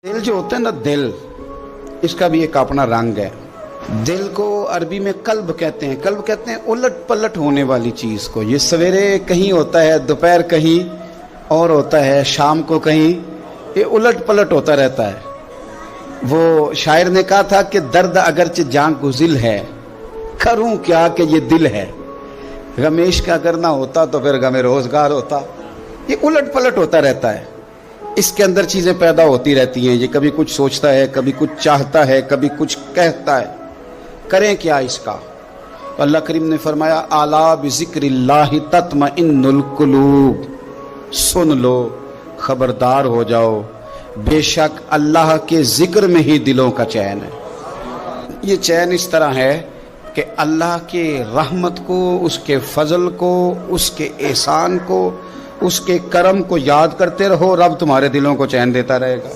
दिल जो होता है ना, दिल, इसका भी एक अपना रंग है। दिल को अरबी में कल्ब कहते हैं। कल्ब कहते हैं उलट पलट होने वाली चीज़ को। ये सवेरे कहीं होता है, दोपहर कहीं और होता है, शाम को कहीं, ये उलट पलट होता रहता है। वो शायर ने कहा था कि दर्द अगरचे जान गुजिल है, करूं क्या कि ये दिल है। गमेश का अगर ना होता तो फिर गमे रोजगार होता। ये उलट पलट होता रहता है, इसके अंदर चीज़ें पैदा होती रहती हैं। ये कभी कुछ सोचता है, कभी कुछ चाहता है, कभी कुछ कहता है। करें क्या इसका? तो अल्लाह करीम ने फरमाया, आला बिज़िक्रिल्लाहि तत्मइन्नुल कुलूब, सुन लो, खबरदार हो जाओ, बेशक अल्लाह के जिक्र में ही दिलों का चैन है। ये चैन इस तरह है कि अल्लाह के रहमत को, उसके फजल को, उसके एहसान को, उसके करम को याद करते रहो, रब तुम्हारे दिलों को चैन देता रहेगा।